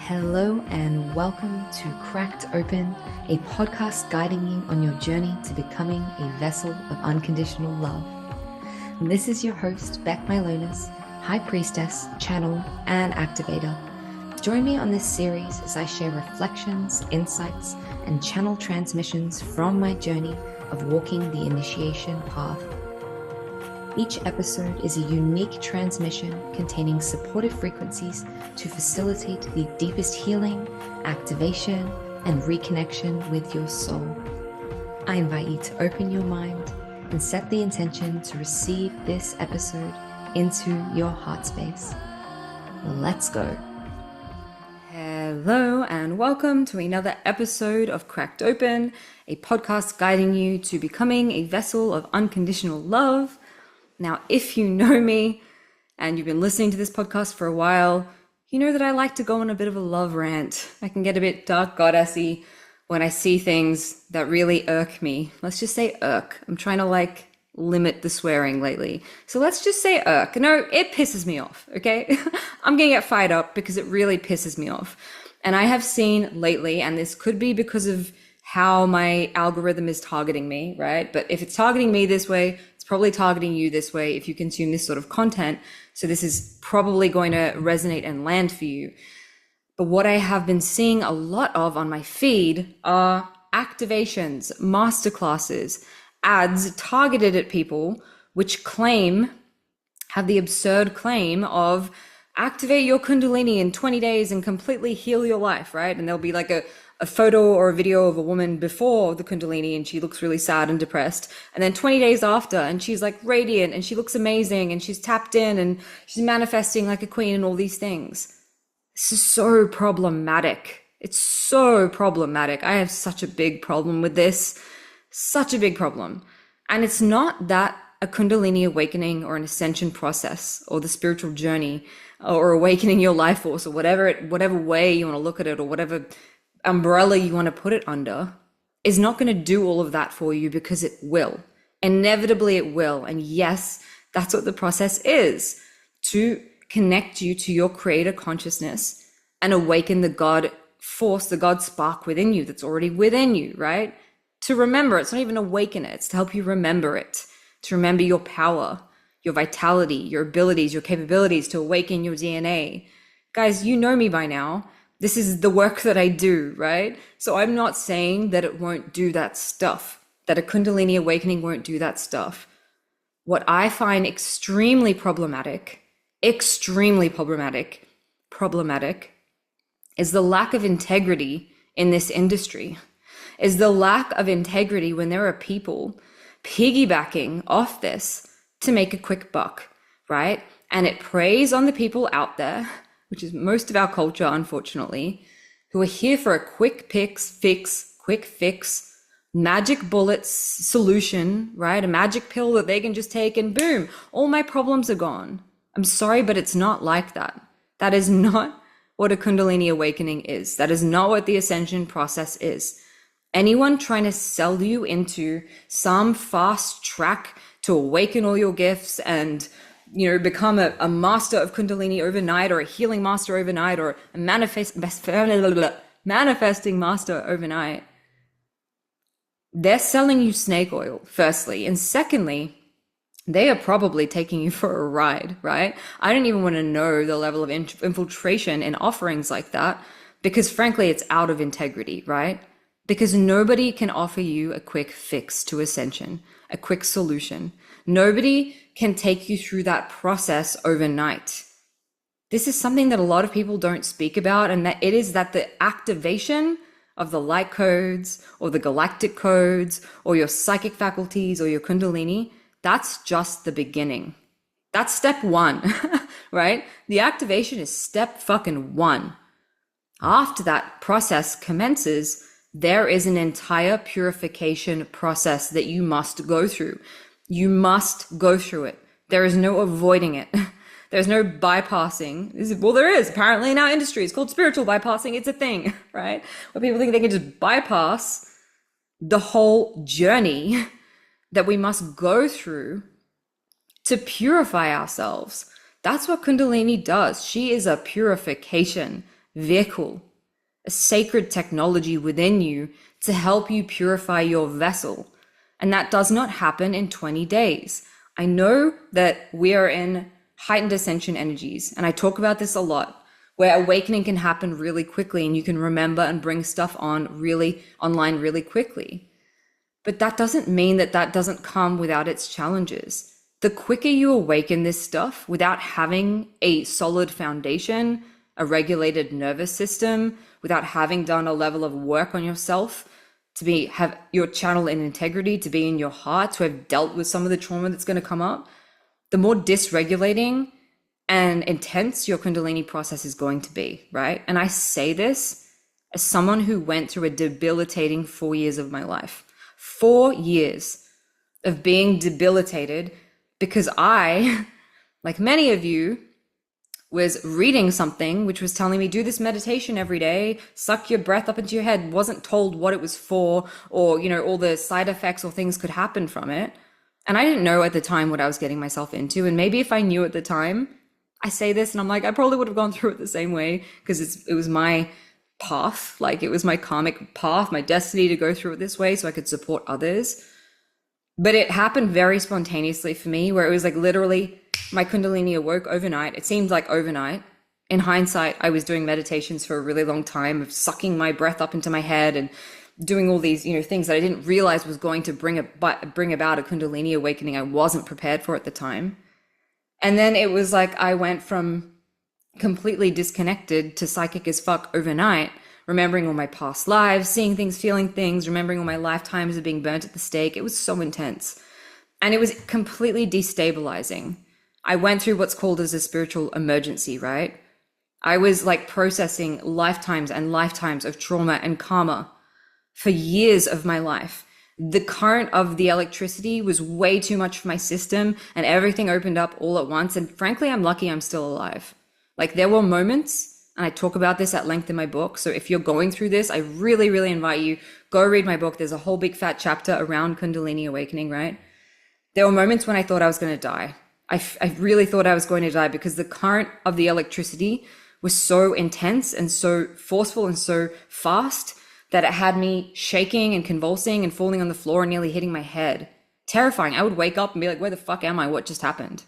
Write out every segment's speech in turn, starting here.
Hello and welcome to Cracked Open, a podcast guiding you on your journey to becoming a vessel of unconditional love. And this is your host, Beck Milonas, High Priestess, Channel, and Activator. Join me on this series as I share reflections, insights, and channel transmissions from my journey of walking the initiation path. Each episode is a unique transmission containing supportive frequencies to facilitate the deepest healing, activation, and reconnection with your soul. I invite you to open your mind and set the intention to receive this episode into your heart space. Let's go. Hello and welcome to another episode of Cracked Open, a podcast guiding you to becoming a vessel of unconditional love. Now, if you know me and you've been listening to this podcast for a while, you know that I like to go on a bit of a love rant. I can get a bit dark goddessy when I see things that really irk me. Let's just say irk. I'm trying to limit the swearing lately. So let's just say irk. No, it pisses me off, okay? I'm gonna get fired up because it really pisses me off. And I have seen lately, and this could be because of how my algorithm is targeting me, right? But if it's targeting me this way, it's probably targeting you this way if you consume this sort of content. So this is probably going to resonate and land for you. But what I have been seeing a lot of on my feed are activations, masterclasses, ads targeted at people which have the absurd claim of activate your Kundalini in 20 days and completely heal your life, right? And there'll be like a photo or a video of a woman before the Kundalini and she looks really sad and depressed. And then 20 days after and she's like radiant and she looks amazing and she's tapped in and she's manifesting like a queen and all these things. This is so problematic. It's so problematic. I have such a big problem with this. Such a big problem. And it's not that a Kundalini awakening or an ascension process or the spiritual journey or awakening your life force or whatever way you want to look at it or whatever umbrella you want to put it under is not going to do all of that for you, because it will. Inevitably it will. And yes, that's what the process is, to connect you to your creator consciousness and awaken the God force, the God spark within you that's already within you, right? To remember, it's not even awaken it, it's to help you remember it, to remember your power, your vitality, your abilities, your capabilities, to awaken your DNA. Guys, you know me by now. This is the work that I do, right? So I'm not saying that it won't do that stuff, that a Kundalini awakening won't do that stuff. What I find extremely problematic is the lack of integrity in this industry, is the lack of integrity when there are people piggybacking off this to make a quick buck, right? And it preys on the people out there, which is most of our culture, unfortunately, who are here for a quick fix, magic bullets solution, right? A magic pill that they can just take and boom, all my problems are gone. I'm sorry, but it's not like that. That is not what a Kundalini awakening is. That is not what the ascension process is. Anyone trying to sell you into some fast track to awaken all your gifts and become a master of Kundalini overnight, or a healing master overnight, or a manifesting master overnight, they're selling you snake oil, firstly. And secondly, they are probably taking you for a ride, right? I don't even want to know the level of infiltration in offerings like that, because frankly, it's out of integrity, right? Because nobody can offer you a quick fix to ascension, a quick solution. Nobody can take you through that process overnight. This is something that a lot of people don't speak about, and that it is that the activation of the light codes or the galactic codes or your psychic faculties or your Kundalini, that's just the beginning. That's step one, right? The activation is step fucking one. After that process commences, there is an entire purification process that you must go through. You must go through it. There is no avoiding it. There's no bypassing. Well, there is apparently in our industry. It's called spiritual bypassing. It's a thing, right? Where people think they can just bypass the whole journey that we must go through to purify ourselves. That's what Kundalini does. She is a purification vehicle, a sacred technology within you to help you purify your vessel. And that does not happen in 20 days. I know that we are in heightened ascension energies, and I talk about this a lot, where awakening can happen really quickly and you can remember and bring stuff online really quickly. But that doesn't mean that that doesn't come without its challenges. The quicker you awaken this stuff without having a solid foundation, a regulated nervous system, without having done a level of work on yourself, to have your channel in integrity, to be in your heart, to have dealt with some of the trauma that's going to come up, the more dysregulating and intense your Kundalini process is going to be, right? And I say this as someone who went through a debilitating 4 years of my life. 4 years of being debilitated because I, like many of you, was reading something which was telling me, do this meditation every day, suck your breath up into your head, wasn't told what it was for, or, all the side effects or things could happen from it. And I didn't know at the time what I was getting myself into. And maybe if I knew at the time, I say this and I'm like, I probably would have gone through it the same way, because it was my path, like it was my karmic path, my destiny to go through it this way so I could support others. But it happened very spontaneously for me, where it was like literally my Kundalini awoke overnight. It seemed like overnight. In hindsight, I was doing meditations for a really long time of sucking my breath up into my head and doing all these, things that I didn't realize was going to bring about a Kundalini awakening I wasn't prepared for at the time. And then it was like I went from completely disconnected to psychic as fuck overnight, remembering all my past lives, seeing things, feeling things, remembering all my lifetimes of being burnt at the stake. It was so intense. And it was completely destabilizing. I went through what's called as a spiritual emergency, right? I was like processing lifetimes and lifetimes of trauma and karma for years of my life. The current of the electricity was way too much for my system, and everything opened up all at once. And frankly, I'm lucky I'm still alive. Like, there were moments, and I talk about this at length in my book. So if you're going through this, I really, really invite you, go read my book. There's a whole big fat chapter around Kundalini awakening, right? There were moments when I thought I was going to die. I really thought I was going to die, because the current of the electricity was so intense and so forceful and so fast that it had me shaking and convulsing and falling on the floor and nearly hitting my head. Terrifying. I would wake up and be like, where the fuck am I? What just happened?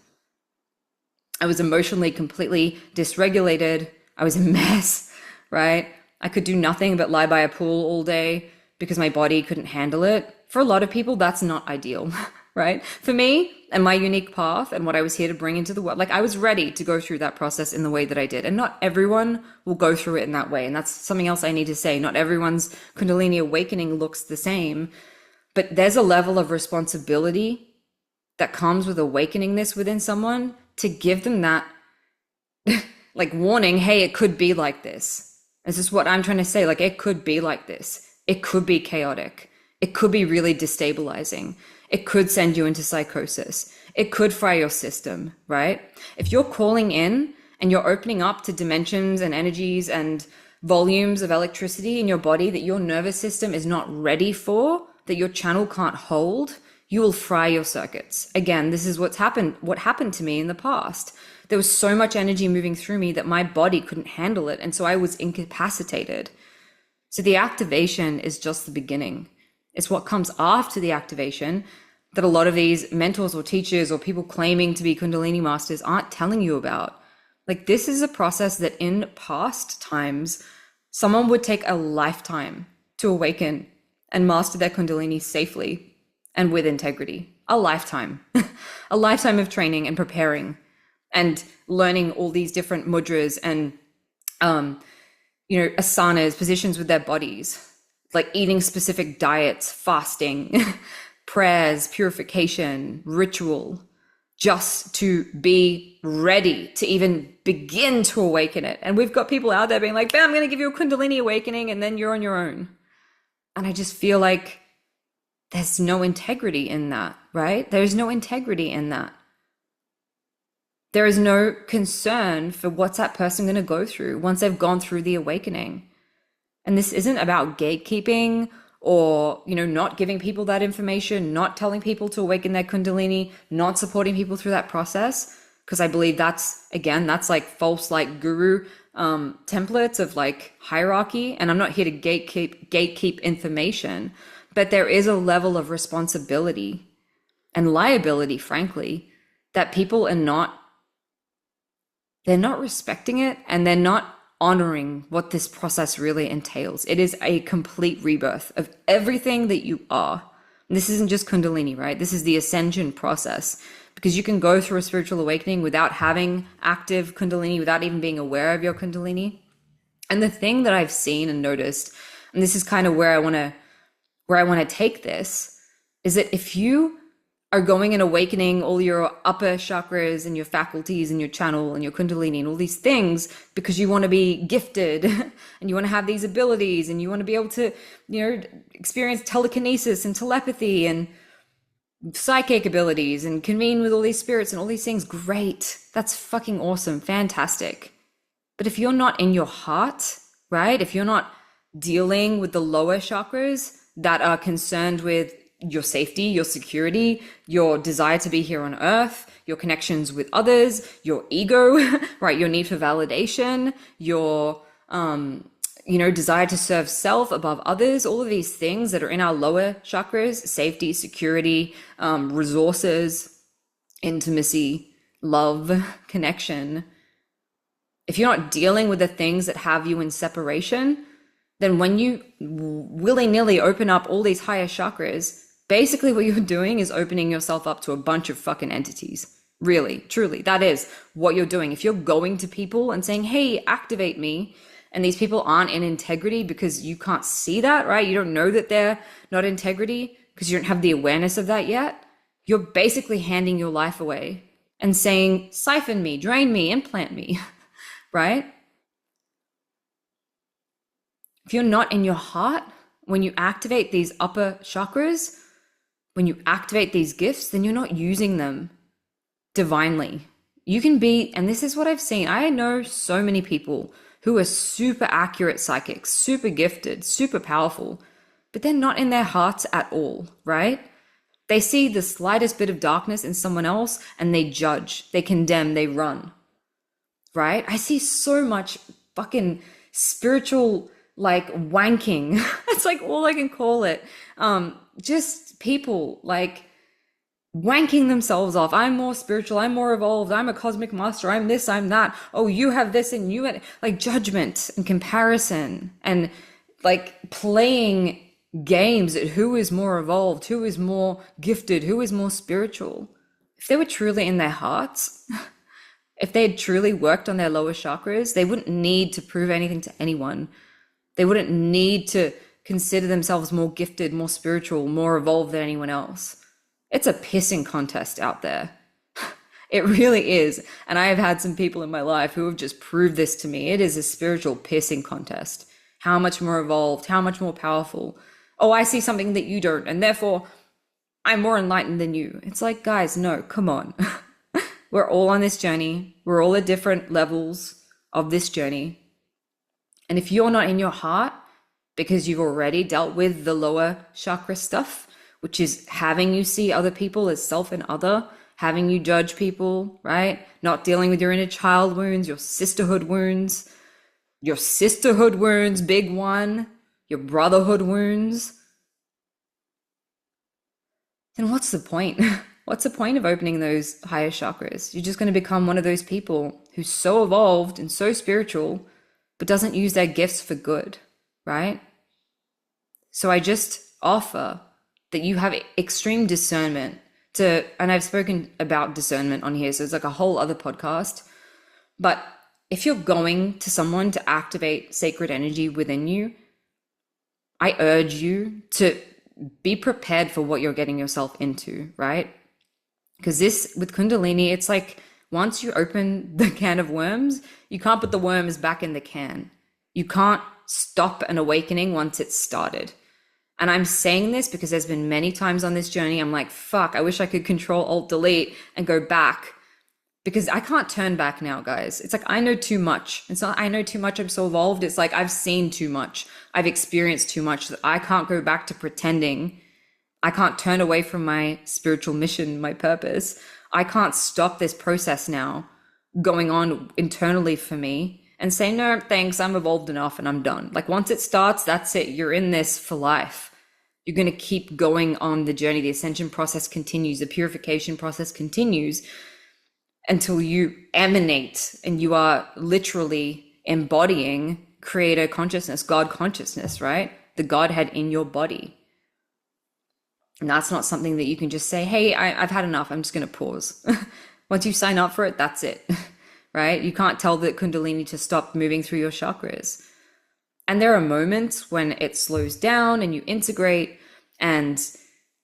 I was emotionally completely dysregulated. I was a mess, right? I could do nothing but lie by a pool all day because my body couldn't handle it. For a lot of people, that's not ideal, right? For me and my unique path and what I was here to bring into the world, like, I was ready to go through that process in the way that I did. And not everyone will go through it in that way. And that's something else I need to say. Not everyone's Kundalini awakening looks the same, but there's a level of responsibility that comes with awakening this within someone, to give them that like warning, hey, it could be like this. This is what I'm trying to say. Like, it could be like this. It could be chaotic. It could be really destabilizing. It could send you into psychosis. It could fry your system, right? If you're calling in and you're opening up to dimensions and energies and volumes of electricity in your body that your nervous system is not ready for, that your channel can't hold, you will fry your circuits. Again, this is what happened to me in the past. There was so much energy moving through me that my body couldn't handle it. And so I was incapacitated. So the activation is just the beginning. It's what comes after the activation that a lot of these mentors or teachers or people claiming to be Kundalini masters aren't telling you about. Like, this is a process that in past times, someone would take a lifetime to awaken and master their Kundalini safely and with integrity. A lifetime. A lifetime of training and preparing and learning all these different mudras and, asanas, positions with their bodies, like eating specific diets, fasting, prayers, purification, ritual, just to be ready to even begin to awaken it. And we've got people out there being like, bam, I'm going to give you a Kundalini awakening and then you're on your own. And I just feel like there's no integrity in that, right? There's no integrity in that. There is no concern for what's that person going to go through once they've gone through the awakening. And this isn't about gatekeeping or, not giving people that information, not telling people to awaken their Kundalini, not supporting people through that process. Because I believe that's like false, like guru templates of like hierarchy, and I'm not here to gatekeep information, but there is a level of responsibility and liability, frankly, that people are not, they're not respecting it, and they're not honoring what this process really entails. It is a complete rebirth of everything that you are. And this isn't just Kundalini, right? This is the Ascension process, because you can go through a spiritual awakening without having active Kundalini, without even being aware of your Kundalini. And the thing that I've seen and noticed, and this is kind of where I want to take this, is that if you are going and awakening all your upper chakras and your faculties and your channel and your Kundalini and all these things because you want to be gifted and you want to have these abilities and you want to be able to, experience telekinesis and telepathy and psychic abilities and convene with all these spirits and all these things, great. That's fucking awesome. Fantastic. But if you're not in your heart, right? If you're not dealing with the lower chakras that are concerned with your safety, your security, your desire to be here on earth, your connections with others, your ego, right? Your need for validation, your, desire to serve self above others, all of these things that are in our lower chakras, safety, security, resources, intimacy, love, connection. If you're not dealing with the things that have you in separation, then when you willy-nilly open up all these higher chakras, basically what you're doing is opening yourself up to a bunch of fucking entities. Really, truly, that is what you're doing. If you're going to people and saying, hey, activate me, and these people aren't in integrity because you can't see that, right? You don't know that they're not integrity because you don't have the awareness of that yet. You're basically handing your life away and saying, siphon me, drain me, implant me, right? If you're not in your heart, when you activate these upper chakras, when you activate these gifts, then you're not using them divinely. You can be, and this is what I've seen. I know so many people who are super accurate psychics, super gifted, super powerful, but they're not in their hearts at all, right? They see the slightest bit of darkness in someone else and they judge, they condemn, they run, right? I see so much fucking spiritual like wanking. It's like all I can call it. Just people like wanking themselves off. I'm more spiritual, I'm more evolved, I'm a cosmic master, I'm this, I'm that. Oh, you have this and you had, like, judgment and comparison and like playing games at who is more evolved, who is more gifted, who is more spiritual. If they were truly in their hearts, if they had truly worked on their lower chakras, they wouldn't need to prove anything to anyone. They wouldn't need to consider themselves more gifted, more spiritual, more evolved than anyone else. It's a pissing contest out there. It really is. And I have had some people in my life who have just proved this to me. It is a spiritual pissing contest. How much more evolved, how much more powerful. Oh, I see something that you don't, and therefore I'm more enlightened than you. It's like, guys, no, come on. We're all on this journey. We're all at different levels of this journey. And if you're not in your heart, because you've already dealt with the lower chakra stuff, which is having you see other people as self and other, having you judge people, right? Not dealing with your inner child wounds, your sisterhood wounds, big one, your brotherhood wounds, then what's the point? What's the point of opening those higher chakras? You're just going to become one of those people who's so evolved and so spiritual, but doesn't use their gifts for good, right? So I just offer that you have extreme discernment and I've spoken about discernment on here, so it's like a whole other podcast. But if you're going to someone to activate sacred energy within you, I urge you to be prepared for what you're getting yourself into, right? Because this, with Kundalini, it's like once you open the can of worms, you can't put the worms back in the can. You can't stop an awakening once it's started. And I'm saying this because there's been many times on this journey, I'm like, fuck, I wish I could Control Alt Delete and go back, because I can't turn back now, guys. It's like, I know too much. It's not, I know too much, I'm so evolved. It's like, I've seen too much. I've experienced too much that I can't go back to pretending. I can't turn away from my spiritual mission, my purpose. I can't stop this process now going on internally for me and say, no, thanks, I'm evolved enough and I'm done. Like once it starts, that's it. You're in this for life. You're going to keep going on the journey. The ascension process continues. The purification process continues until you emanate and you are literally embodying creator consciousness, God consciousness, right? The Godhead in your body. And that's not something that you can just say, hey, I've had enough. I'm just going to pause. Once you sign up for it, that's it, right? You can't tell the Kundalini to stop moving through your chakras. And there are moments when it slows down and you integrate and,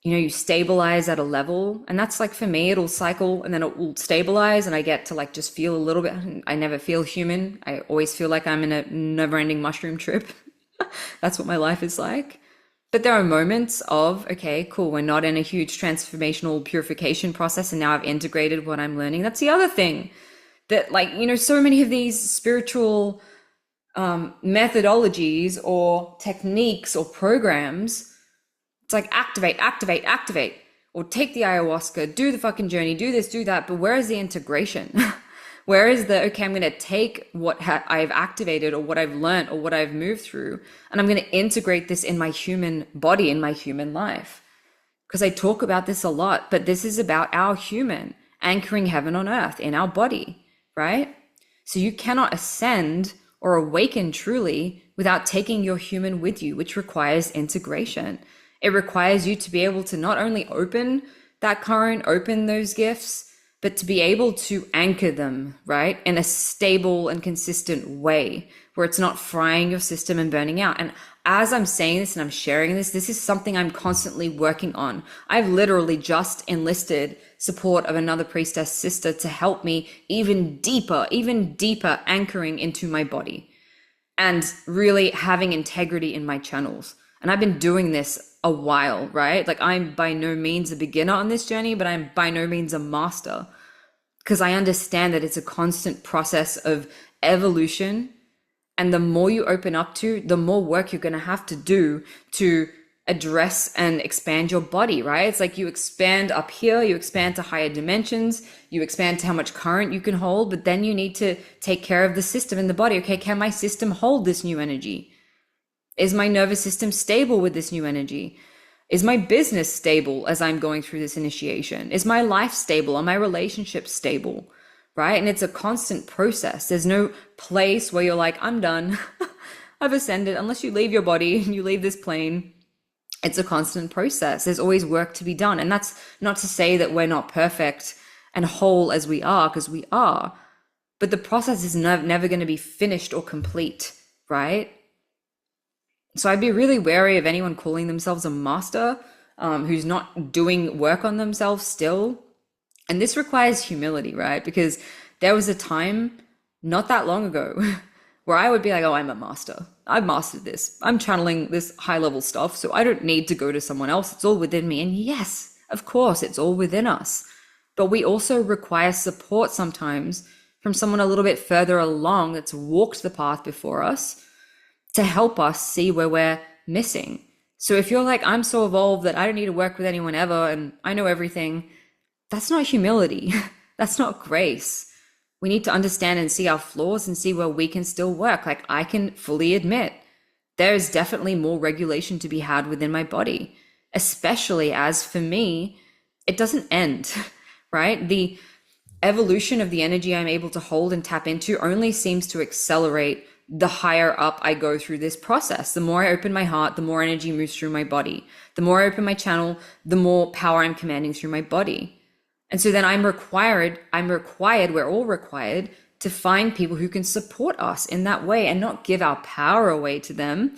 you stabilize at a level. And that's like, for me, it'll cycle and then it will stabilize and I get to like just feel a little bit. I never feel human. I always feel like I'm in a never-ending mushroom trip. That's what my life is like. But there are moments of, okay, cool, we're not in a huge transformational purification process and now I've integrated what I'm learning. That's the other thing that like, so many of these spiritual methodologies or techniques or programs, it's like activate, or take the ayahuasca, do the fucking journey, do this, do that. But where is the integration? Where is the, okay, I'm going to take what I've activated or what I've learned or what I've moved through, and I'm going to integrate this in my human body, in my human life. Because I talk about this a lot, but this is about our human anchoring heaven on earth in our body, right? So you cannot ascend or awaken truly without taking your human with you, which requires integration. It requires you to be able to not only open that current, open those gifts, but to be able to anchor them, right? In a stable and consistent way where it's not frying your system and burning out. And as I'm saying this and I'm sharing this, this is something I'm constantly working on. I've literally just enlisted support of another priestess sister to help me even deeper anchoring into my body and really having integrity in my channels. And I've been doing this a while, right? Like I'm by no means a beginner on this journey, but I'm by no means a master, because I understand that it's a constant process of evolution. And the more you open up to, the more work you're going to have to do to address and expand your body, right? It's like you expand up here, you expand to higher dimensions, you expand to how much current you can hold, but then you need to take care of the system in the body. Okay, can my system hold this new energy? Is my nervous system stable with this new energy? Is my business stable as I'm going through this initiation? Is my life stable? Are my relationships stable? Right? And it's a constant process. There's no place where you're like, I'm done. I've ascended. Unless you leave your body and you leave this plane, it's a constant process. There's always work to be done. And that's not to say that we're not perfect and whole as we are, because we are. But the process is never going to be finished or complete, right? So I'd be really wary of anyone calling themselves a master who's not doing work on themselves still. And this requires humility, right? Because there was a time not that long ago where I would be like, oh, I'm a master. I've mastered this. I'm channeling this high level stuff, so I don't need to go to someone else. It's all within me. And yes, of course, it's all within us. But we also require support sometimes from someone a little bit further along that's walked the path before us, to help us see where we're missing. So if you're like, I'm so evolved that I don't need to work with anyone ever and I know everything, that's not humility. That's not grace. We need to understand and see our flaws and see where we can still work. Like I can fully admit there's definitely more regulation to be had within my body, especially as for me, it doesn't end, right? The evolution of the energy I'm able to hold and tap into only seems to accelerate the higher up I go through this process. The more I open my heart, the more energy moves through my body. The more I open my channel, the more power I'm commanding through my body. And so then we're all required to find people who can support us in that way and not give our power away to them.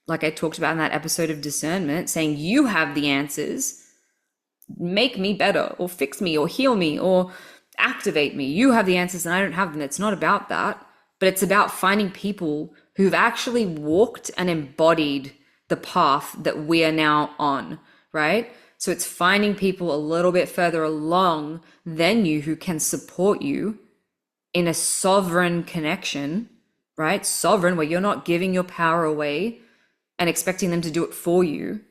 Like I talked about in that episode of discernment, saying you have the answers, make me better or fix me or heal me or activate me. You have the answers and I don't have them. It's not about that. But it's about finding people who've actually walked and embodied the path that we are now on, right? So it's finding people a little bit further along than you who can support you in a sovereign connection, right? Sovereign, where you're not giving your power away and expecting them to do it for you,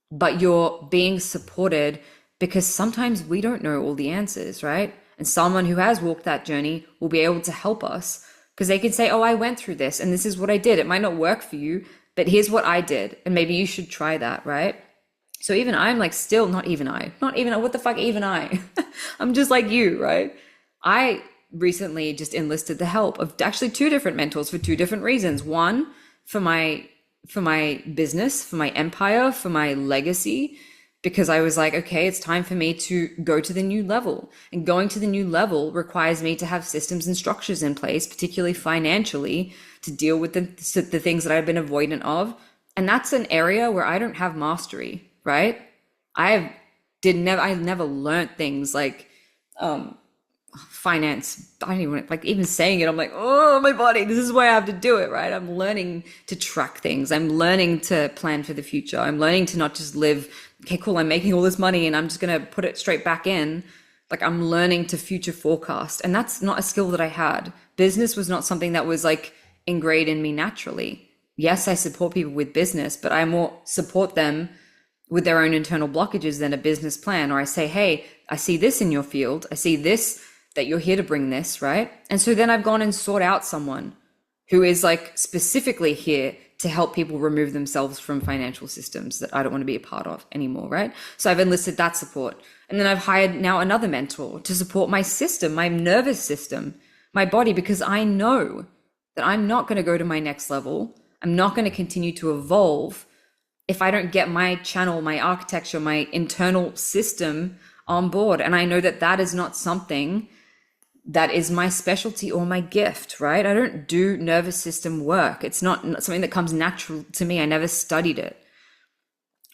but you're being supported, because sometimes we don't know all the answers, right? And someone who has walked that journey will be able to help us. Because they can say, oh, I went through this and this is what I did. It might not work for you, but here's what I did. And maybe you should try that, right? So even I'm like, still not even I, what the fuck, even I, I'm just like you, right? I recently just enlisted the help of actually two different mentors for two different reasons. One, for my business, for my empire, for my legacy, because I was like, okay, it's time for me to go to the new level. And going to the new level requires me to have systems and structures in place, particularly financially, to deal with the things that I've been avoidant of. And that's an area where I don't have mastery, right? I never learned things like finance. I don't even like even saying it. I'm like, oh, my body, this is why I have to do it, right? I'm learning to track things. I'm learning to plan for the future. I'm learning to not just live, okay, cool, I'm making all this money and I'm just going to put it straight back in. Like I'm learning to future forecast. And that's not a skill that I had. Business was not something that was like ingrained in me naturally. Yes, I support people with business, but I more support them with their own internal blockages than a business plan. Or I say, hey, I see this in your field. I see this, that you're here to bring this, right? And so then I've gone and sought out someone who is like specifically here to help people remove themselves from financial systems that I don't want to be a part of anymore, right? So I've enlisted that support. And then I've hired now another mentor to support my system, my nervous system, my body, because I know that I'm not going to go to my next level. I'm not going to continue to evolve if I don't get my channel, my architecture, my internal system on board. And I know that that is not something that is my specialty or my gift, right? I don't do nervous system work. It's not something that comes natural to me. I never studied it.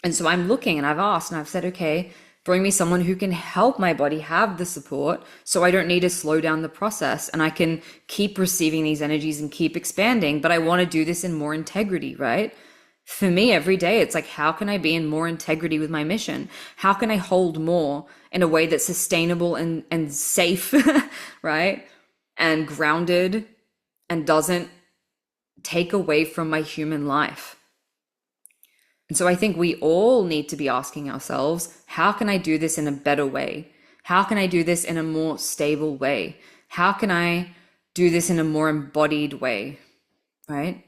And so I'm looking and I've asked and I've said, okay, bring me someone who can help my body have the support so I don't need to slow down the process and I can keep receiving these energies and keep expanding. But I want to do this in more integrity, right? For me, every day, it's like, how can I be in more integrity with my mission? How can I hold more in a way that's sustainable and safe, right? And grounded and doesn't take away from my human life. And so I think we all need to be asking ourselves, how can I do this in a better way? How can I do this in a more stable way? How can I do this in a more embodied way, right?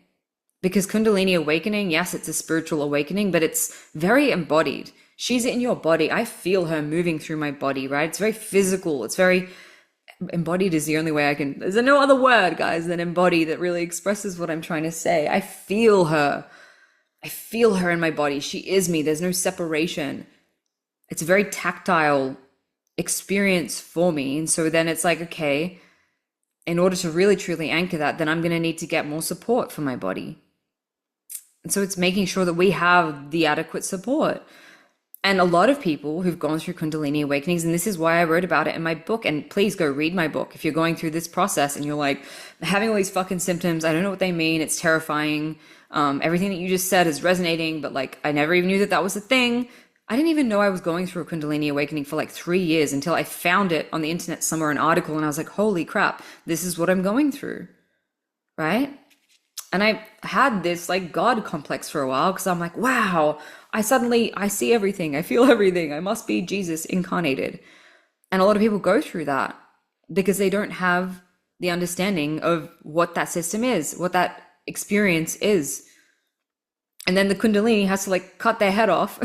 Because Kundalini awakening, yes, it's a spiritual awakening, but it's very embodied. She's in your body. I feel her moving through my body, right? It's very physical. It's very embodied is the only way I can, there's no other word, guys, than embody that really expresses what I'm trying to say. I feel her. I feel her in my body. She is me. There's no separation. It's a very tactile experience for me. And so then it's like, okay, in order to really truly anchor that, then I'm going to need to get more support for my body. And so it's making sure that we have the adequate support. And a lot of people who've gone through Kundalini awakenings, and this is why I wrote about it in my book, and please go read my book if you're going through this process and you're like having all these fucking symptoms, I don't know what they mean, it's terrifying, everything that you just said is resonating, but like I never even knew that that was a thing. I didn't even know I was going through a Kundalini awakening for like 3 years until I found it on the internet somewhere, an article, and I was like, holy crap, this is what I'm going through, right? And I had this like God complex for a while because I'm like, wow, I see everything. I feel everything. I must be Jesus incarnated. And a lot of people go through that because they don't have the understanding of what that system is, what that experience is. And then the Kundalini has to like cut their head off,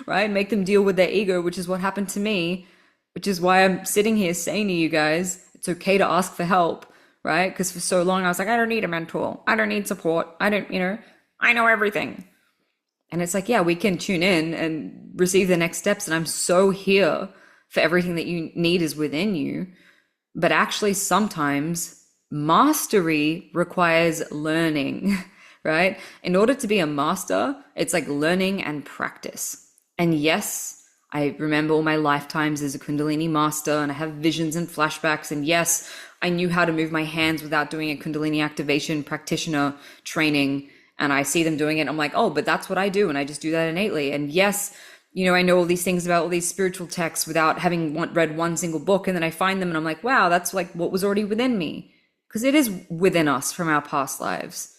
right? Make them deal with their ego, which is what happened to me, which is why I'm sitting here saying to you guys, it's okay to ask for help. Right? Because for so long I was like, I don't need a mentor. I don't need support. I know everything. And it's like, yeah, we can tune in and receive the next steps. And I'm so here for everything that you need is within you. But actually sometimes mastery requires learning, right? In order to be a master, it's like learning and practice. And yes, I remember all my lifetimes as a Kundalini master and I have visions and flashbacks. And yes, I knew how to move my hands without doing a Kundalini activation practitioner training. And I see them doing it. I'm like, oh, but that's what I do. And I just do that innately. And yes, I know all these things about all these spiritual texts without having read one single book. And then I find them and I'm like, wow, that's like what was already within me. Because it is within us from our past lives.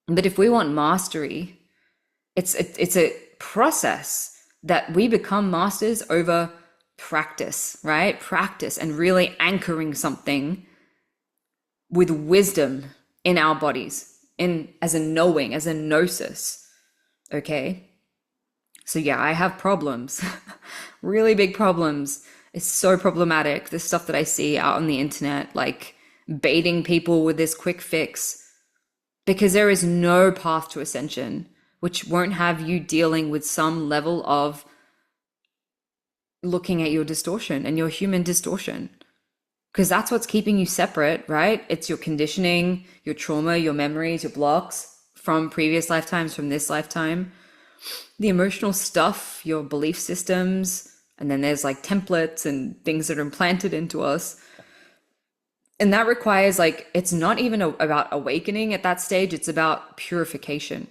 But if we want mastery, it's a process that we become masters over practice, right? Practice and really anchoring something with wisdom in our bodies, in as a knowing, as a gnosis. Okay. So yeah, I have problems, really big problems. It's so problematic. The stuff that I see out on the internet, like baiting people with this quick fix, because there is no path to ascension, which won't have you dealing with some level of looking at your distortion and your human distortion. Because that's what's keeping you separate, right? It's your conditioning, your trauma, your memories, your blocks from previous lifetimes, from this lifetime, the emotional stuff, your belief systems, and then there's like templates and things that are implanted into us. And that requires, like, it's not even about awakening at that stage, it's about purification,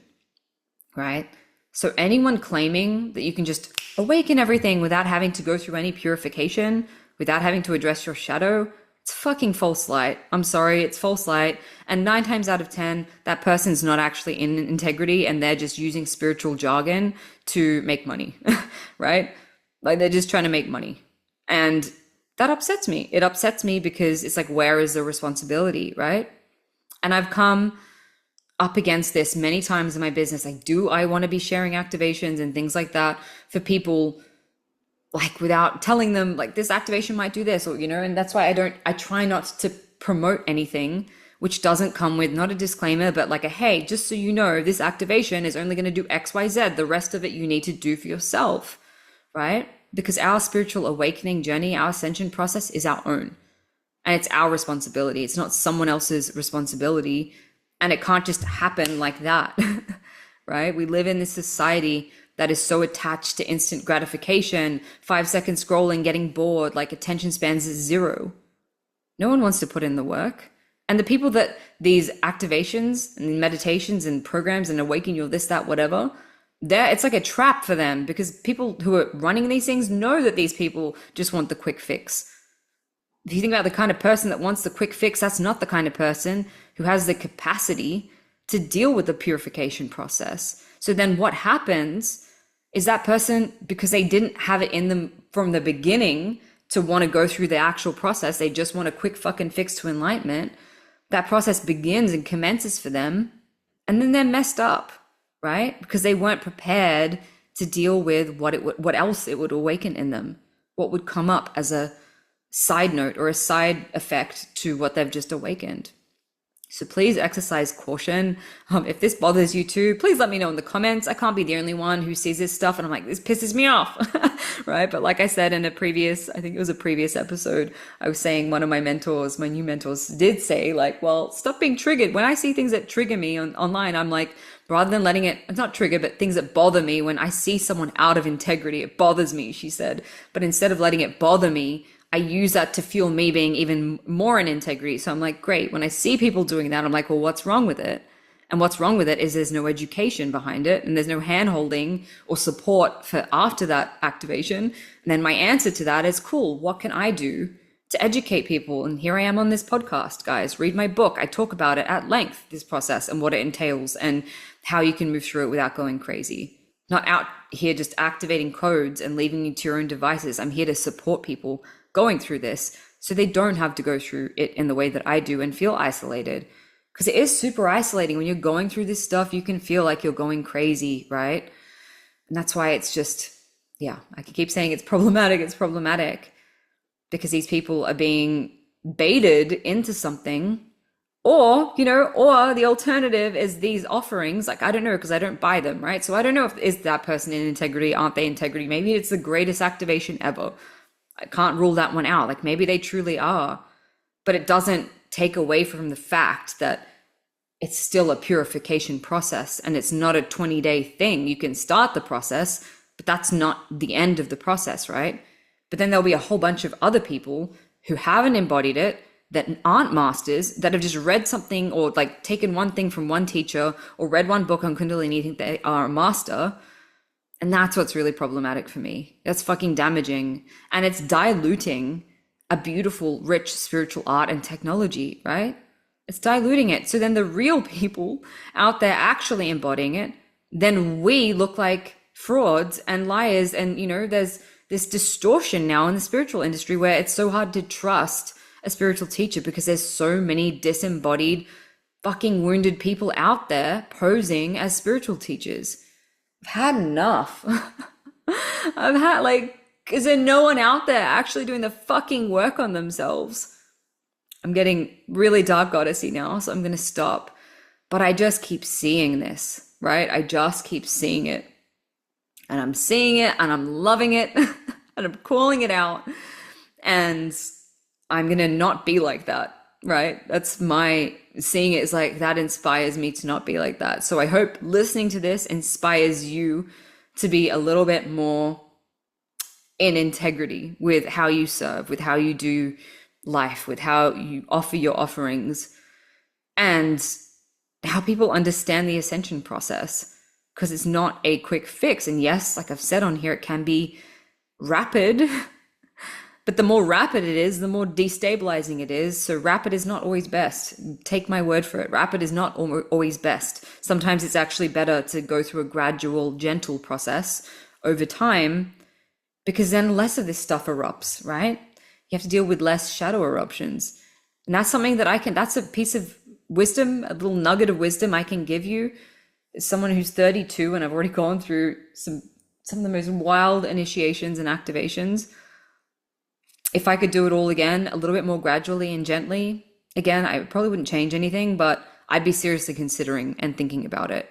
right? So anyone claiming that you can just awaken everything without having to go through any purification, without having to address your shadow, it's fucking false light. I'm sorry, it's false light. And 9 times out of 10, that person's not actually in integrity and they're just using spiritual jargon to make money, right? Like they're just trying to make money. And that upsets me. It upsets me because it's like, where is the responsibility, right? And I've come up against this many times in my business. Like, do I want to be sharing activations and things like that for people, like without telling them like this activation might do this, or, you know, and that's why I try not to promote anything which doesn't come with not a disclaimer, but like a, hey, just so you know, this activation is only going to do X, Y, Z. The rest of it you need to do for yourself, right? Because our spiritual awakening journey, our ascension process is our own. And it's our responsibility. It's not someone else's responsibility. And it can't just happen like that, right? We live in this society that is so attached to instant gratification, 5-second scrolling, getting bored, like attention spans is 0. No one wants to put in the work. And the people that these activations and meditations and programs and awaken you, this, that, whatever, it's like a trap for them, because people who are running these things know that these people just want the quick fix. If you think about the kind of person that wants the quick fix, that's not the kind of person who has the capacity to deal with the purification process. So then what happens is that person, because they didn't have it in them from the beginning to want to go through the actual process, they just want a quick fucking fix to enlightenment, that process begins and commences for them, and then they're messed up, right? Because they weren't prepared to deal with what else it would awaken in them, what would come up as a side note or a side effect to what they've just awakened. So please exercise caution. If this bothers you too, please let me know in the comments. I can't be the only one who sees this stuff and I'm like, this pisses me off, right? But like I said in I think it was a previous episode, I was saying one of my mentors, my new mentors, did say like, well, stop being triggered. When I see things that trigger me online, I'm like, rather than letting it, not trigger, but things that bother me, when I see someone out of integrity, it bothers me, she said. But instead of letting it bother me, I use that to fuel me being even more in integrity. So I'm like, great. When I see people doing that, I'm like, well, what's wrong with it? And what's wrong with it is there's no education behind it, and there's no hand holding or support for after that activation. And then my answer to that is, cool, what can I do to educate people? And here I am on this podcast, guys. Read my book. I talk about it at length, this process and what it entails and how you can move through it without going crazy. Not out here just activating codes and leaving you to your own devices. I'm here to support people going through this so they don't have to go through it in the way that I do and feel isolated. Because it is super isolating. When you're going through this stuff, you can feel like you're going crazy, right? And that's why it's just, yeah, I can keep saying it's problematic because these people are being baited into something. Or, you know, or the alternative is these offerings, like, I don't know, because I don't buy them, right? So I don't know if is that person in integrity, aren't they integrity? Maybe it's the greatest activation ever. I can't rule that one out. Like maybe they truly are, but it doesn't take away from the fact that it's still a purification process and it's not a 20-day thing. You can start the process, but that's not the end of the process, right? But then there'll be a whole bunch of other people who haven't embodied it, that aren't masters, that have just read something or like taken one thing from one teacher or read one book on Kundalini, think they are a master. And that's what's really problematic for me. That's fucking damaging. And it's diluting a beautiful, rich spiritual art and technology, right? It's diluting it. So then the real people out there actually embodying it, then we look like frauds and liars. And, you know, there's this distortion now in the spiritual industry where it's so hard to trust a spiritual teacher because there's so many disembodied, fucking wounded people out there posing as spiritual teachers. I've had enough. I've had, like, is there no one out there actually doing the fucking work on themselves? I'm getting really dark goddessy now, so I'm going to stop. But I just keep seeing this, right? I just keep seeing it. And I'm seeing it and I'm loving it and I'm calling it out. And I'm going to not be like that, right? That's my seeing it is like that inspires me to not be like that. So I hope listening to this inspires you to be a little bit more in integrity with how you serve, with how you do life, with how you offer your offerings, and how people understand the ascension process, because it's not a quick fix. And yes, like I've said on here, it can be rapid, but the more rapid it is, the more destabilizing it is. So rapid is not always best. Take my word for it. Rapid is not always best. Sometimes it's actually better to go through a gradual, gentle process over time, because then less of this stuff erupts, right? You have to deal with less shadow eruptions. And that's something that that's a piece of wisdom, a little nugget of wisdom I can give you as someone who's 32 and I've already gone through some of the most wild initiations and activations. If I could do it all again, a little bit more gradually and gently, again, I probably wouldn't change anything, but I'd be seriously considering and thinking about it,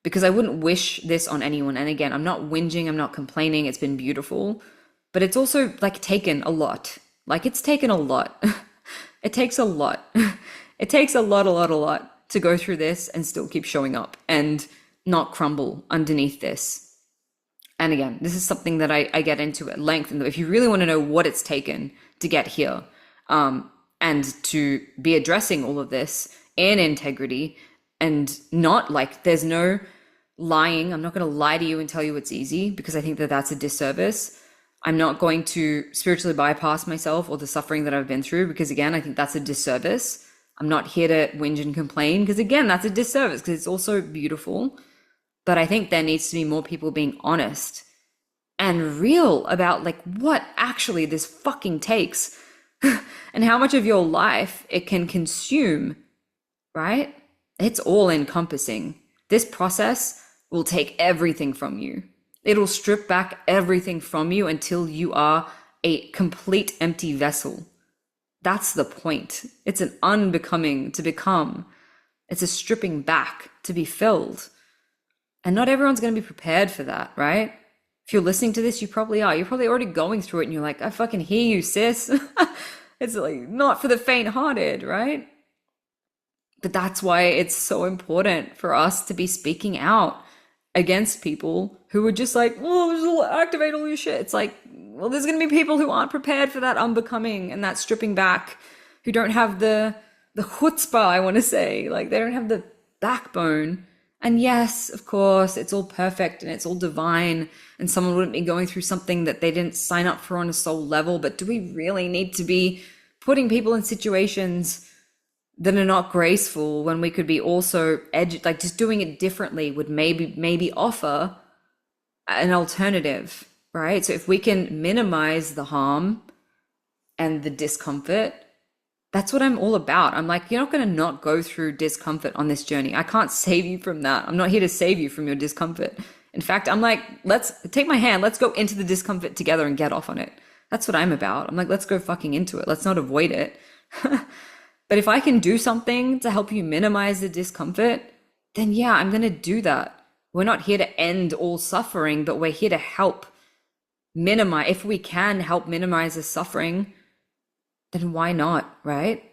because I wouldn't wish this on anyone. And again, I'm not whinging, I'm not complaining. It's been beautiful, but it's also like taken a lot. Like it's taken a lot. It takes a lot. It takes a lot to go through this and still keep showing up and not crumble underneath this. And again, this is something that I get into at length. And if you really want to know what it's taken to get here, and to be addressing all of this in integrity, and not like there's no lying. I'm not going to lie to you and tell you it's easy, because I think that that's a disservice. I'm not going to spiritually bypass myself or the suffering that I've been through, because again, I think that's a disservice. I'm not here to whinge and complain, because again, that's a disservice, because it's also beautiful. But I think there needs to be more people being honest and real about like what actually this fucking takes and how much of your life it can consume, right? It's all encompassing. This process will take everything from you. It'll strip back everything from you until you are a complete empty vessel. That's the point. It's an unbecoming to become. It's a stripping back to be filled. And not everyone's going to be prepared for that, right? If you're listening to this, you probably are. You're probably already going through it and you're like, I fucking hear you, sis. It's like not for the faint-hearted, right? But that's why it's so important for us to be speaking out against people who are just like, oh, just activate all your shit. It's like, well, there's going to be people who aren't prepared for that unbecoming and that stripping back, who don't have the chutzpah, I want to say. Like, they don't have the backbone. And yes, of course, it's all perfect and it's all divine, and someone wouldn't be going through something that they didn't sign up for on a soul level. But do we really need to be putting people in situations that are not graceful when we could be also like just doing it differently would maybe offer an alternative, right? So if we can minimize the harm and the discomfort, that's what I'm all about. I'm like, you're not going to not go through discomfort on this journey. I can't save you from that. I'm not here to save you from your discomfort. In fact, I'm like, let's take my hand. Let's go into the discomfort together and get off on it. That's what I'm about. I'm like, let's go fucking into it. Let's not avoid it. But if I can do something to help you minimize the discomfort, then yeah, I'm going to do that. We're not here to end all suffering, but we're here to help minimize. If we can help minimize the suffering, then why not, right?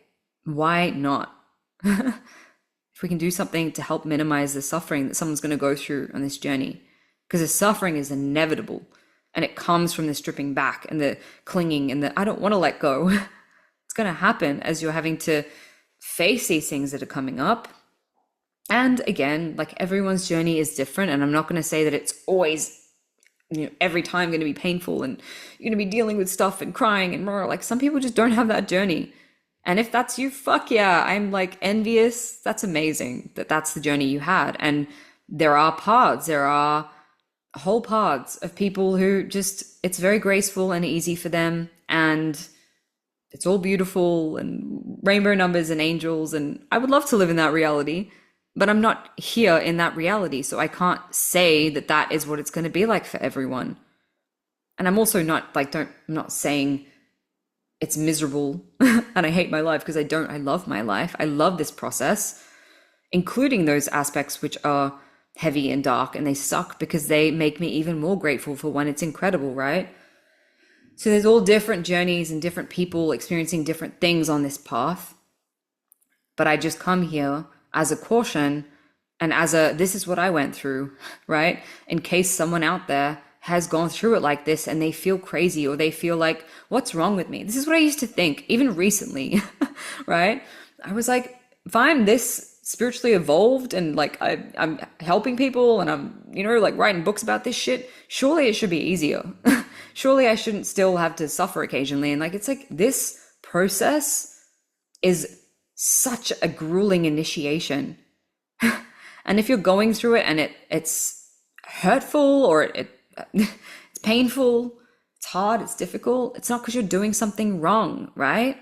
Why not? If we can do something to help minimize the suffering that someone's going to go through on this journey, because the suffering is inevitable and it comes from the stripping back and the clinging and the, I don't want to let go. It's going to happen as you're having to face these things that are coming up. And again, like everyone's journey is different. And I'm not going to say that it's always, every time going to be painful and you're going to be dealing with stuff and crying and more. Like some people just don't have that journey. And if that's you, fuck yeah, I'm like envious. That's amazing that that's the journey you had. And there are whole pods of people who just, it's very graceful and easy for them. And it's all beautiful and rainbow numbers and angels. And I would love to live in that reality, but I'm not here in that reality. So I can't say that that is what it's going to be like for everyone. And I'm also not like, I'm not saying it's miserable and I hate my life, because I don't. I love my life. I love this process, including those aspects which are heavy and dark, and they suck because they make me even more grateful for when it's incredible, right? So there's all different journeys and different people experiencing different things on this path. But I just come here as a caution and as a, this is what I went through, right? In case someone out there has gone through it like this and they feel crazy, or they feel like, what's wrong with me? This is what I used to think, even recently, right? I was like, if I'm this spiritually evolved and like I'm helping people and I'm, like writing books about this shit, surely it should be easier. Surely I shouldn't still have to suffer occasionally. And like, it's like this process is such a grueling initiation. And if you're going through it and it's hurtful, or it's painful, it's hard, it's difficult, it's not because you're doing something wrong, right?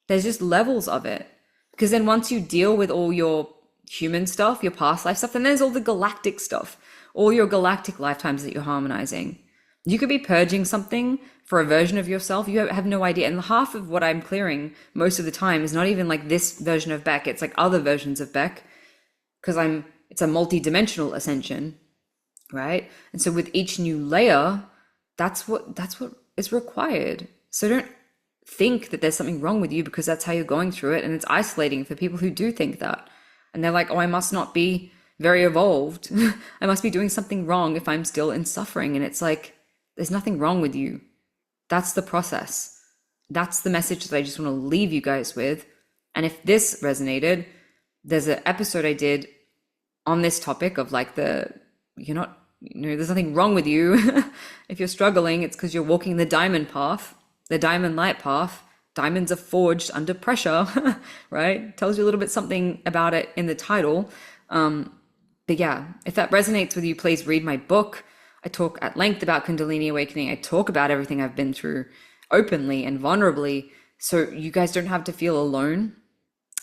There's just levels of it. Because then once you deal with all your human stuff, your past life stuff, then there's all the galactic stuff, all your galactic lifetimes that you're harmonizing. You could be purging something for a version of yourself. You have no idea. And half of what I'm clearing most of the time is not even like this version of Beck. It's like other versions of Beck, because it's a multi-dimensional ascension, right? And so with each new layer, that's what is required. So don't think that there's something wrong with you because that's how you're going through it. And it's isolating for people who do think that. And they're like, oh, I must not be very evolved. I must be doing something wrong if I'm still in suffering. And it's like, there's nothing wrong with you. That's the process. That's the message that I just want to leave you guys with. And if this resonated, there's an episode I did on this topic of like there's nothing wrong with you. If you're struggling, it's because you're walking the diamond path, the diamond light path. Diamonds are forged under pressure, right? Tells you a little bit something about it in the title. But yeah, if that resonates with you, please read my book. I talk at length about Kundalini awakening. I talk about everything I've been through openly and vulnerably, so you guys don't have to feel alone.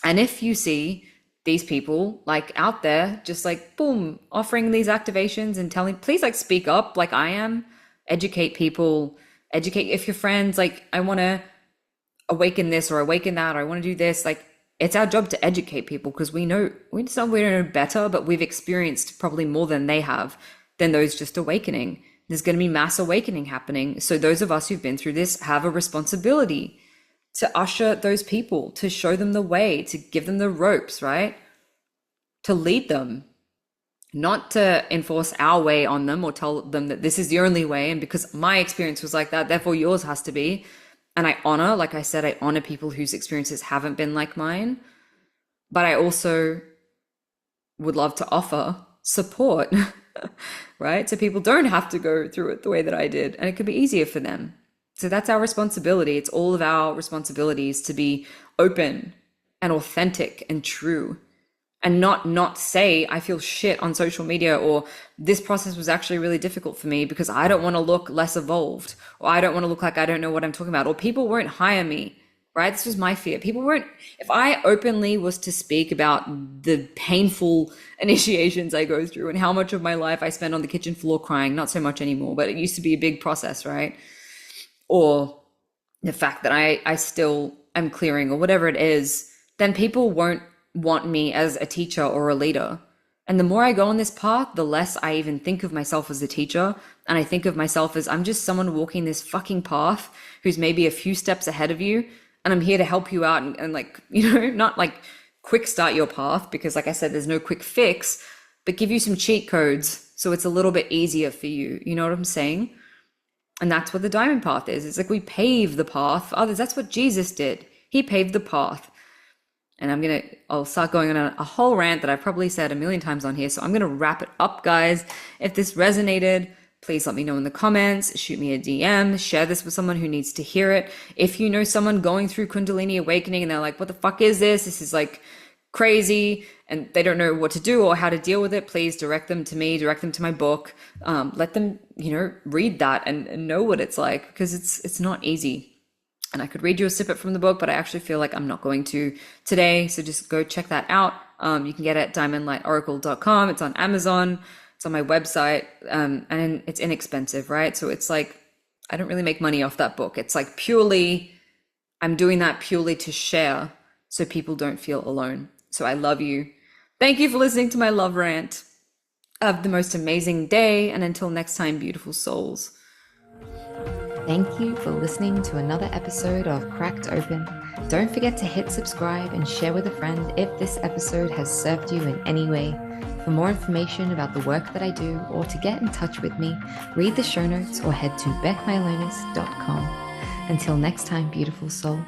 And if you see these people like out there, just like, boom, offering these activations and telling, please like speak up like I am, educate people, educate if your friends, like, I want to awaken this or awaken that, or I want to do this. Like, it's our job to educate people, because we don't know better, but we've experienced probably more than they have, than those just awakening. There's going to be mass awakening happening. So those of us who've been through this have a responsibility to usher those people, to show them the way, to give them the ropes, right? To lead them, not to enforce our way on them or tell them that this is the only way. And because my experience was like that, therefore yours has to be. And I honor, like I said, I honor people whose experiences haven't been like mine. But I also would love to offer support, right? So people don't have to go through it the way that I did, and it could be easier for them. So that's our responsibility. It's all of our responsibilities to be open and authentic and true, and not say I feel shit on social media, or this process was actually really difficult for me because I don't want to look less evolved, or I don't want to look like I don't know what I'm talking about, or people won't hire me, right? This was my fear. People won't, if I openly was to speak about the painful initiations I go through and how much of my life I spend on the kitchen floor crying, not so much anymore, but it used to be a big process, right? Or the fact that I still am clearing, or whatever it is, then people won't want me as a teacher or a leader. And the more I go on this path, the less I even think of myself as a teacher. And I think of myself as, I'm just someone walking this fucking path who's maybe a few steps ahead of you. And I'm here to help you out and like, not like quick start your path, because like I said, there's no quick fix, but give you some cheat codes so it's a little bit easier for you. You know what I'm saying? And that's what the diamond path is. It's like we pave the path for others. That's what Jesus did. He paved the path. And I'll start going on a whole rant that I've probably said a million times on here. So I'm going to wrap it up, guys. If this resonated, please let me know in the comments, shoot me a DM, share this with someone who needs to hear it. If you know someone going through Kundalini awakening and they're like, what the fuck is this? This is like crazy, and they don't know what to do or how to deal with it, please direct them to me, direct them to my book. Let them, read that and know what it's like, because it's not easy. And I could read you a snippet from the book, but I actually feel like I'm not going to today. So just go check that out. You can get it at diamondlightoracle.com. It's on Amazon. It's on my website. And it's inexpensive, right? So it's like, I don't really make money off that book. It's like purely, I'm doing that purely to share so people don't feel alone. So I love you. Thank you for listening to my love rant. Have the most amazing day. And until next time, beautiful souls. Thank you for listening to another episode of Cracked Open. Don't forget to hit subscribe and share with a friend if this episode has served you in any way. For more information about the work that I do or to get in touch with me, read the show notes or head to beckmylonis.com. Until next time, beautiful soul.